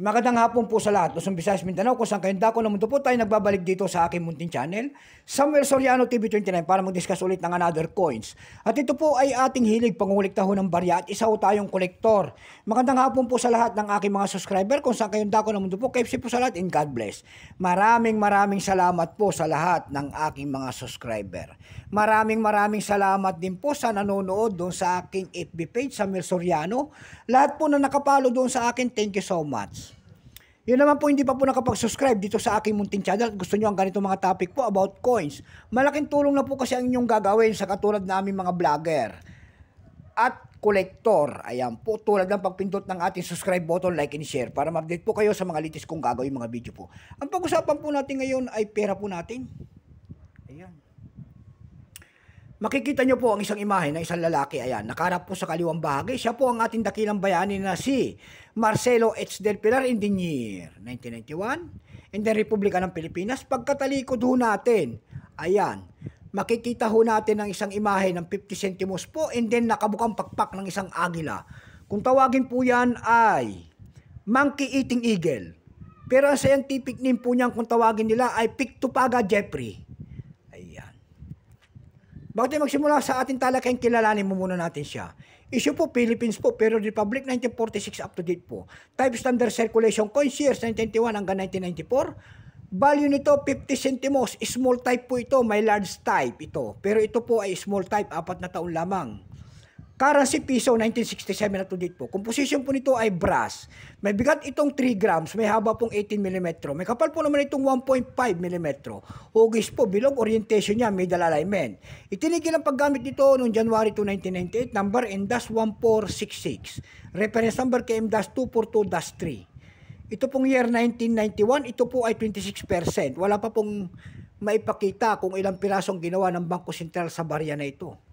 Magandang hapon po sa lahat. Luzon, Visayas, Mindanao, kung saan kayong dako na mundo po tayo nagbabalik dito sa aking munting channel, Samuel Soriano TV29, para mag-discuss ulit ng another coins. At ito po ay ating hilig pangulikta ho ng barya at isa ho tayong kolektor. Magandang hapon po sa lahat ng aking mga subscriber, kung saan kayong dako na mundo po, KFC po sa lahat, and God bless. Maraming salamat po sa lahat ng aking mga subscriber. Maraming salamat din po sa nanonood doon sa aking FB page, Samuel Soriano. Lahat po na nakapalo doon sa akin, thank you so much. Yun naman po, hindi pa po nakapag-subscribe dito sa aking munting channel at gusto nyo ang ganito mga topic po about coins. Malaking tulong na po kasi ang inyong gagawin sa katulad namin mga vlogger at collector. Ayan po, tulad ng pagpindot ng ating subscribe button, like and share para ma-update po kayo sa mga latest kong gagawin mga video po. Ang pag-usapan po natin ngayon ay pera po natin. Ayan. Makikita nyo po ang isang imahe ng isang lalaki. Ayan, nakaharap po sa kaliwang bahagi. Siya po ang ating dakilang bayani na si Marcelo H. Del Pilar in the year 1991. In the Republika ng Pilipinas. Pagkatalikod ho natin, ayan, makikita ho natin ang isang imahe ng 50 centimos po and then nakabukang pakpak ng isang agila. Kung tawagin po yan ay Monkey Eating Eagle. Pero ang scientific name po niyan kung tawagin nila ay Pictopaga Jeffrey. Bago tayo magsimula sa ating talakayan, kilalanin mo muna natin siya. Issue po, Philippines po, pero Republic 1946 up to date po. Type standard circulation coins years 1991 hanggang 1994. Value nito 50 centimos, small type po ito, may large type ito. Pero ito po ay small type, 4 na taon lamang. Currency piso 1967 up to date po. Composition po nito ay brass. May bigat itong 3 grams, may haba pong 18 mm. May kapal po naman itong 1.5 mm. Hugis po, bilog, orientation niya, middle alignment. Itinigil ang paggamit nito noong January 2, 1998, number NDAS1466. Reference number KM-242-3. Ito pong year 1991, ito po ay 26%. Wala pa pong maipakita kung ilang pirasong ginawa ng Bangko Sentral sa barya na ito.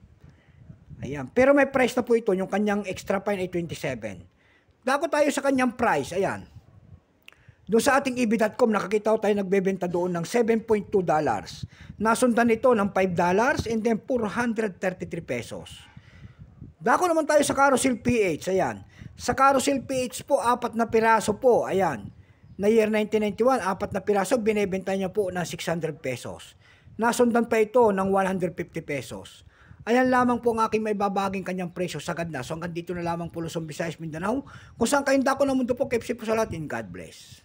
Ayan. Pero may price na po ito, yung kanyang extra fine ay 27. Dako tayo sa kanyang price, ayan. Doon sa ating EB.com, nakakita tayo nagbebenta doon ng $7.2. Nasundan ito ng $5 and then 433 pesos. Dako naman tayo sa Carousel PH, ayan. Sa Carousel PH po, 4 na piraso po, ayan. Na year 1991, 4 na piraso, binebenta niya po ng 600 pesos. Nasundan pa ito ng 150 pesos. Ayan lamang po ang aking may babaging kanyang presyo sagad na. So hanggang dito na lamang po Luzon, Visayas, Mindanao. Kung saan kayong dako ng mundo po, KFC po sa lahat, and God bless.